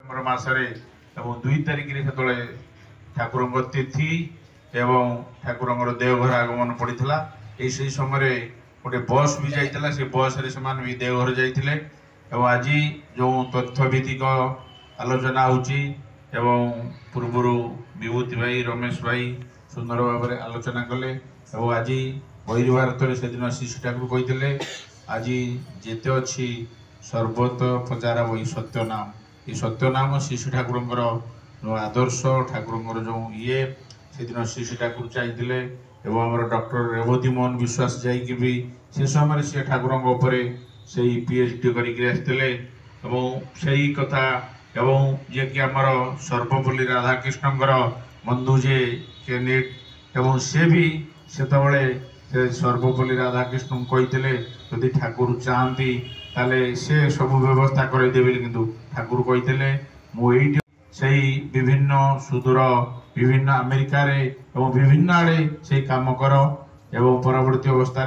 नवेम्बर मसरे 2 तारिख से ठाकुर तिथि एवं ठाकुर देवघर आगमन पड़ता यही समय गोटे बस भी जाइला से बस रे भी देवघर जाइए आज जो तथ्यभित्तिक आलोचना होची पूर्व विभूति भाई रमेश भाई सुंदर भाव में आलोचना कले आज बहिरी भारत से दिन शिशु ठाकुर कहते आज जेते अच्छी सर्वत प्रचार वही सत्यनाम ये सत्यनाम शिशु ठाकुर आदर्श ठाकुर जो ये से दिन शिशु ठाकुर चाहिए डॉक्टर रेवती मोहन विश्वास जाइए भी से समय से ठाकुर से पीएचडी करते कथा एवं जे कि आमर सर्वपल्ली राधाकृष्ण बंधु जे कैंडिडेट एवं से भी से सर्वपल्ली राधाकृष्ण कहते यदि ठाकुर चाहती ताले से सब व्यवस्था करदेवे किंतु ठाकुर कहते मुझे से विभिन्न सुदूर विभिन्न अमेरिका रे एवं विभिन्न आड़े से काम कर एवं परवर्ती अवस्था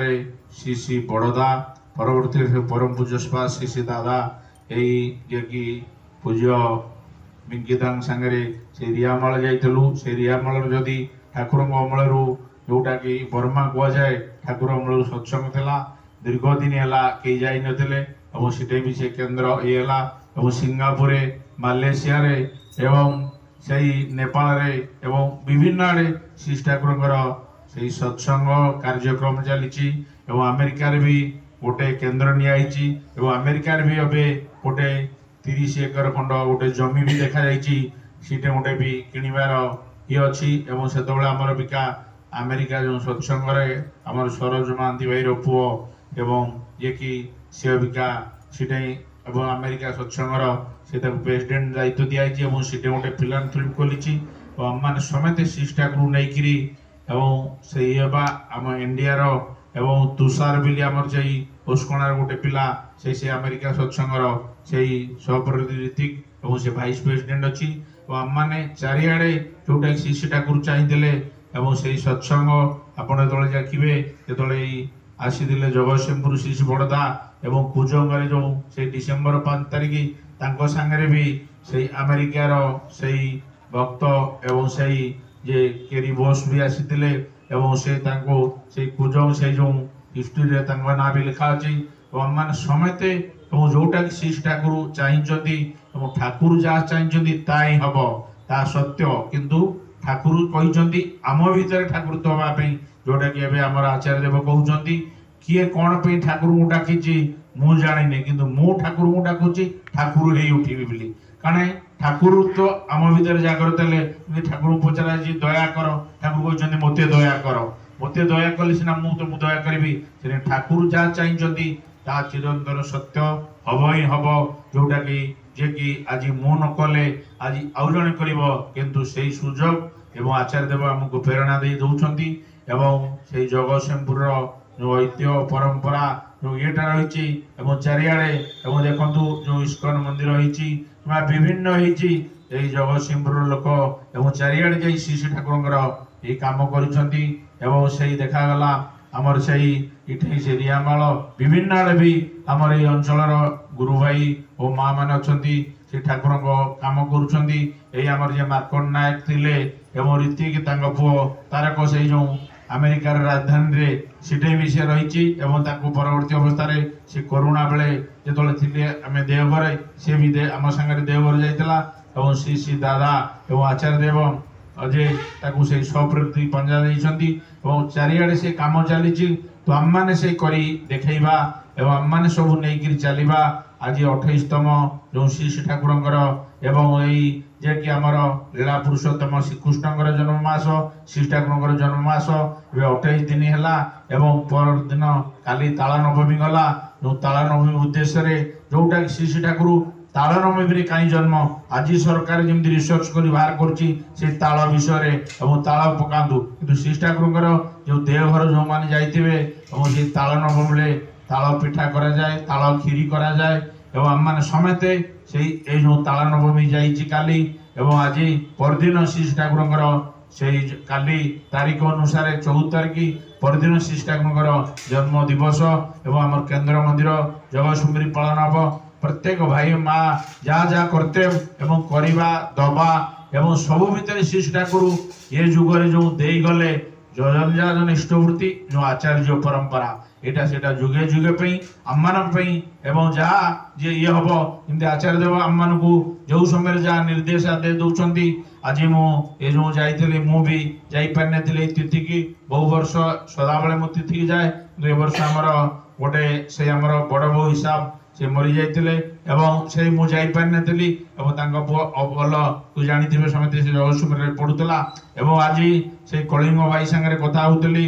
श्री श्री बड़दा परवर्ती परम पूज्य श्री श्री दादा यही जे कि पूज्य मिंकिदान सांगे से रियामाल जाइलु से रियामाल जदि ठाकुर अमल जोटा कि बर्मा कहुए ठाकुर अमल सत्संग था दीर्घ दिन है कई जाई नथिले सीटे भी से केन्द्र ये सिंगापुर मालयेशिया रे एवं सही नेपाल रे एवं विभिन्न आड़े श्री ठाकुर से सत्संग कार्यक्रम चली अमेरिका रे भी गोटे केन्द्र नियाई अमेरिका रे भी अबे गोटे 30 एकर खंड गोटे जमी भी देखा सीटे गोटे भी किणवार ये अच्छी से आमर बिका अमेरिका जो सत्संग आमर सरोज महांती भाई पुओ एवं ये कि सी बिका सीटे अमेरिका सत्संगर से प्रेसिडेंट दायित्व दिखाई सीटे गोटे फिलान्थ्रोपी खोली आम समेत श्री ठाकुर नहीं से आम इंडिया एवं तुषार बिली आमर से ओस्कणार गोटे पिला से अमेरिका सत्संगर से सहप्रतिनिधिक से भाइस प्रेसिडेंट अच्छी आम मैंने चारिआडे जोटा श्री ठाकुर चाहिए से सत्संग आपड़ जो देखिए जो आसी जगतसिंहपुर श्री श्री बड़दा एवं कुजंग जो से डिसेम्बर 5 तारिख सांगे भी से अमेरिकार से भक्त एवं से जे केरी बोस भी आसी से कुजंग से जो हिस्ट्री ना भी लिखा अच्छी आम मैंने समेत जोटा श्री ठाकुर चाहते ठाकुर जहाँ चाहते ताई हम ता सत्य किंतु ठाकुर कहते आम भीतर ठाकुर हाँपाई जोटा कि आमर आचार्य देव कहते किए कौन पे ठाकुर को डाकी मु जाने किंतु मु ठाकुर को डाकुची ठाकुर ही उठी बोली कारण ठाकुर तो आम भीतर जागृत है ठाकुर पचरा दया कर ठाकुर कहते मत दया कर मत दया कले सीना मुझे दया करी ठाकुर जहाँ चाहते चिरंतर सत्य हम ही हम जोटा कि जे कि आज मु न कले आज आउ जड़े किंतु से सुजोग एवं आचार्य देव आमको प्रेरणा दे दौरान से जगतसिंहपुर जो ऐतिह्य परंपरा जो येटा रही चारिआडे देखु जो इस्कन मंदिर रही विभिन्न होती जगतसिंहपुर लोक एवं चारिआडे जा श्री ठाकुर ये कम कर देखागला आमर से इठे से रियामाल विभिन्न आड़े भी आमर ये अंचल गुरु भाई और माँ मैंने अच्छा से ठाकुर कम करमर जे मार्कंड नायक थे ऋतिक पुओ तारक से जो अमेरिकार राजधानी रे सीटे भी से रही परवर्ती अवस्था से करुणा बेले जो थे आम देवघर सी भी आम सांगे देवघर जाता श्री श्री दादा एवं आचार्य देव अजे से सहप्रति पंजा देती चारिआडे से कम चली तो आम मैंने से करी देखा एवं आम मैंने सब नहीं चलवा आज 28तम जो श्री श्री ठाकुर एवं यही जे कि आमर लीला पुरुषोत्तम श्रीकृष्ण जन्ममास श्री ठाकुर जन्ममास 28 दिन है पर दिन काली ताला नवमी गला जो ताला नवमी उद्देश्य जोटा श्री श्री ठाकुर ताल नवमी कहीं जन्म आज सरकार जमी रिसर्च कर बाहर कर ताल विषय ताल पकातु कि श्री ठाकुर जो देवघर जो मैंने जाइए ताल नवमी ताल पिठा करा जाए ताल खीरी करा जाए आम मैंने समेत से जो ताल नवमी जाली आज परदिन श्री ठाकुर से काली तारीख अनुसार 14 तारिख परदिन श्री ठाकुर जन्म दिवस एवं आम केन्द्र मंदिर जगतसिंहपुर पालन हम प्रत्येक भाई माँ जहाँ जहाँ कर्तव्य एवं करवा दबा एवं सबु भितर श्री ठाकुर ये जुगरे जो दे गले जन इष्टवृत्ति जो आचार्य परंपरा एटा सेटा जुगे जुगे आम एवं जहाँ जे ये हम जमी आचार्य देव आम मान को जो समय जहाँ निर्देश दे दौरान आज मुझे जो जाइली मुझे जापार नी तिथि की बहु वर्ष सदाबले मु तिथि की जाए ए वर्ष आमर गोटे से आमर बड़ बो हिसाब से मरी जाते से मुझे नी पुल तू जानी समझते से जगतसिंहपुर पढ़ुला आज से कलिंग भाई सांगे कथा होती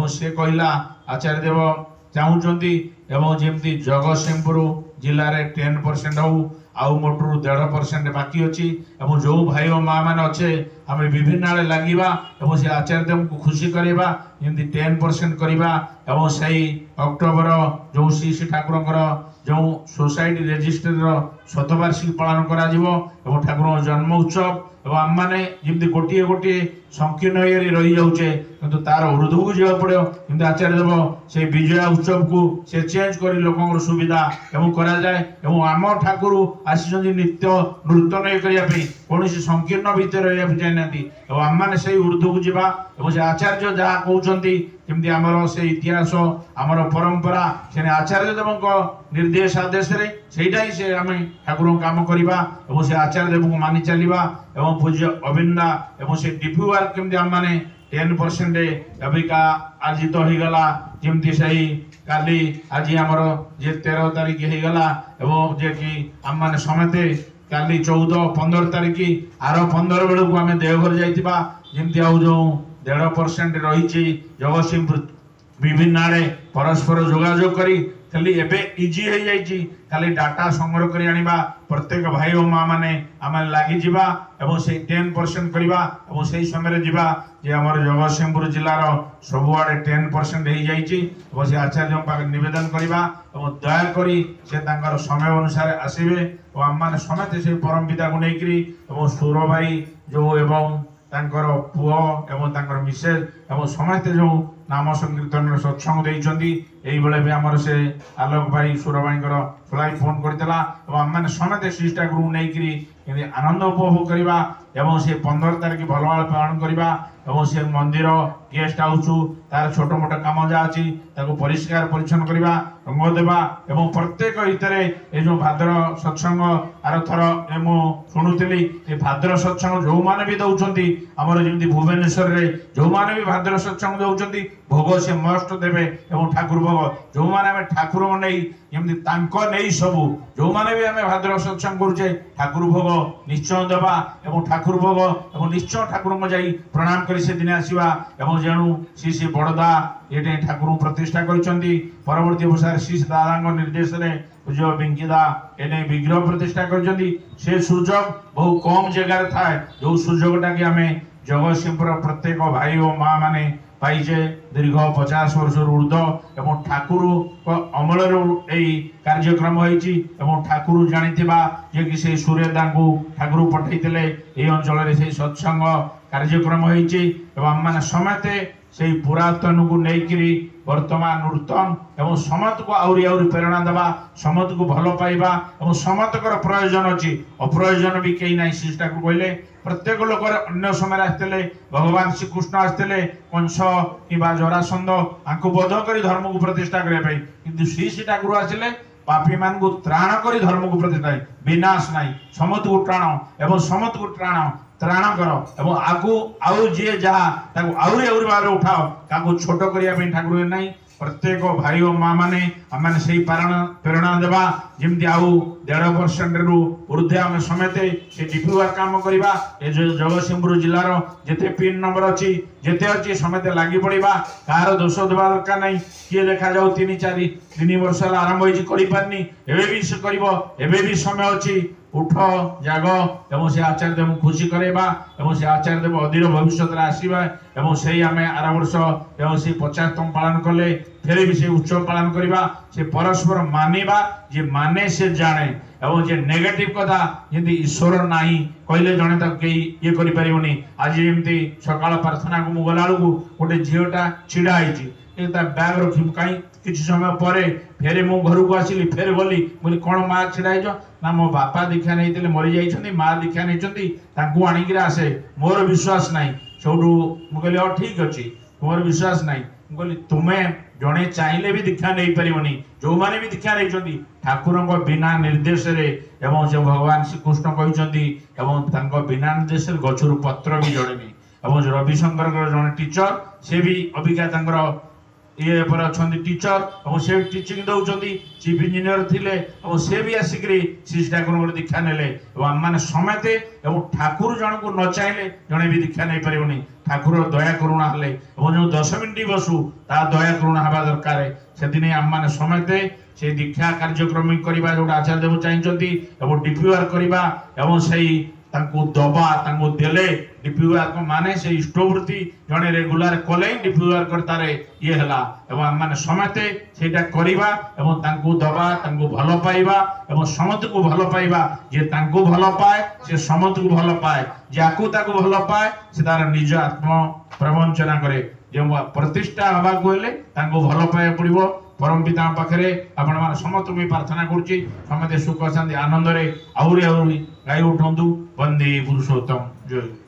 से कहला आचार्य देव चाहूँगी जमी जगतसिंहपुर जिले में 10% हो आउ मोटू 1.5% बाकी अच्छी जो भाई और माँ मैंने अच्छे आम विभिन्न आड़े लगे से आचार्य देव को खुशी करवा जमी 10% करवा अक्टोबर जो श्री श्री ठाकुर जो सोसाइटी रेजिस्टर शतवार्षिकी पालन करा ठाकुर जन्म उत्सव एवं आम मैंने जमी गोटे गोटे संकीर्ण ये रही जाऊे कि तार ऊर्ध्व को जावा पड़ो कि आचार्य देव से विजया उत्सव को से चेंज कर लोक सुविधा एवं करा जाए एवं आम ठाकुर आसी नित्य नूतन ये करने कौन संकीर्ण भितर रहा जाना आम मैंने से ऊर्ध्व को जावा से आचार्य जहाँ कहते जमी आमर से इतिहास आमर परंपरा से आचार्य देव निर्देश आदेश से से आम ठाकुर काम करवा से आचार्य देव को मानि चलवा एवं पूज्य अविंदा एवं से डीपी वर्क केमती आम मैंने 10% अबिका आज तो हो गला जमती सही काली आज आमर जे 13 तारीख हो गला एवं जे कि आम मैंने समेते काली 14-15 तारीख आर 15 बेलू को आम देवघर जाइबा जमती आ जो 1.5% रही जगतसिंहपुर विभिन्न आड़े परस्पर जोगाजोग करी खाली एबे इजी हो जाइए खाली डाटा संग्रह कर आनिबा प्रत्येक भाई और माँ माने आम लगी जावा एवं से 10% करवा एवं से समय जीवा जे आमर जगतसिंहपुर जिलार सबुआड़े 10% हो जाइए से आचार्य पाखे निवेदन करवा एवं दयाकोरी से तांकर समय अनुसार आसबे और आम मैंने समेत से परम पिता को लेकर सुर भाई जो एवं तांकर पुओ एवं तांकर मिसेज एवं समस्ते जो नाम संकीर्तन सत्संग देइछंती एई बेले भी हमर से आलोक भाई सुर भाईकर फ्लाई फोन करतला एवं आम मैंने समेत श्रीष्ठा गुरु नहीं आनंद उपभोग करवा एवं से 15 तारीख भल भाव पालन करवा एवं से मंदिर गेस्ट हाउस तार छोट मोट काम जहाँ अच्छी परिष्कार परिच्छन करवा रंग देवा एवं प्रत्येक हितरे ये जो भाद्र सत्संग आर थर शुणुली भाद्र सत्संग जो मैंने भी दौरान आमर जमी भुवनेश्वर में जो मैंने भी भाद्र सत्संग दौरान भोग से मस्ट देवे एवं ठाकुर भोग जो मैंने ठाकुर नहीं जमी नहीं सबू जो मैंने भी आम भाद्र सत्संग करुचे ठाकुर भोग निश्चय देवा एवं ठाकुर भोग एवं निश्चय ठाकुर को जाई प्रणाम कर से दिन आसवा एवं जेणु श्री श्री बड़दा ये ठाकुर प्रतिष्ठा करछंती परवर्ती अवसर श्री दादा निर्देश में पूज्य बिंकीदा एने विग्रह प्रतिष्ठा करछंती से सुजोग बहु कम जगह थाए जो सुजोगटा कि आम जगतसिंहपुर प्रत्येक भाई और माँ माने पाइजे दीर्घ 50 वर्ष ऊर्ध एवं ठाकुर अमल कार्यक्रम होती ठाकुर जानिथिबा जे कि से सूर्यदा को ठाकुर पठैतिले ए अंचल से सत्संग कार्यक्रम होती आम मैंने समेते से पुरातन को लेकर वर्तमान नूतन एवं समत को आउरी प्रेरणा देवा समत को भल पाइबा एवं समतकर प्रयोजन अच्छी अप्रयोजन भी कहीं ना श्रीष्ठा को कहले प्रत्येक लोक अन्य समय आसते भगवान श्रीकृष्ण आसते कंस कि जरासंध आपको बध कर धर्म को प्रतिष्ठा करने कि श्री श्री ठाकुर आसिले पापी मान को त्राण कर धर्म को प्रतिष्ठा विनाश नहीं समत को त्राण एवं समत को त्राण कर एवं आगु आउ जी जहाँ आउरी भाव उठाओ क्या छोट करने ठाकुर नहीं प्रत्येक भाई और माँ मैंने आम से प्रेरणा देवा जमी आउ 1.5% रु ऊर्ध्व आम समेते से डीपी वर्क काम करवा जगतसिंहपुर जिलार जिते पिन नंबर अच्छी जिते अच्छी समेते लगी पड़ा कहार दोष देवा दरकार नहीं किए देखा जाऊ 3 वर्ष आरंभ होनी एवं भी समय अच्छी उठ जाग एवं से आचार्य देव खुशी करवा एवं से आचार्य देव अधीर भविष्य आसवा एवं से आम आर वर्ष एवं से 50तम पालन कले फिर भी से उत्सव पालन करवा से परस्पर मानिबा जे माने से जाने एवं जे नेगेटिव कथा जमी ईश्वर नाही कहले जड़े तक कई ये करें आज एमती सकाल प्रार्थना को मुझे गला बेलू गोटे झीटा छिड़ा होती बैग रखी कहीं किसी समय पर फेरे मो घर को आसिली फेर गली बोली कौन माँ छिड़ा ना मो बापा दीक्षा नहीं मरी जाइए माँ दीक्षा नहीं आणिक आसे मोर विश्वास ना सबू मुझे ठीक अच्छे तुम विश्वास ना कहली तुम्हें जड़े चाहिए भी दीक्षा नहीं पारनी जो मैंने भी दीक्षा नहीं ठाकुर बिना निर्देश एवं जो भगवान श्रीकृष्ण कहते बिना निर्देश गचर पत्र भी जड़ेनी एवं रविशंकर जड़े टीचर से भी अबिका ये पर अच्छा टीचर और से टीचिंग दौरान चीफ इंजीनियर थिले और से भी आसिक श्री ठाकुर दीक्षा नेले आम मैंने समेते ठाकुर जन को न चाहिए जड़े भी दीक्षा नहीं पारनी ठाकुर दया करुणा हेले जो 10 मिनिट बसु ता दया करुणा हवा दरकार से दिन आम मैंने समेते से दीक्षा कार्यक्रम करवा जो आचार्य देव चाहिए डीपीआर करवा से दबा देले डीपीआर माने से इष्टवृत्ति जड़े रेगुलर कले डीपीआर करतारे ये हला एवं आम माने समेते सेटा करिबा एवं तांको दबा तांको भलो पाइबा एवं समस्त को भलो पाइबा जे तांको भलो पाए से समस्त को भलो पाए जाकू ताको भलो पाए से तार निज आत्म प्रवंचना करे जे प्रतिष्ठा हवा को हेले तांको भलो पाए पड़िबो परम पिता पाखे आपण मान समस्त मुझे प्रार्थना करुच्ची समस्ते सुख शांति आनंद रे आहुरी गाई उठंतु वंदे पुरुषोत्तम जय।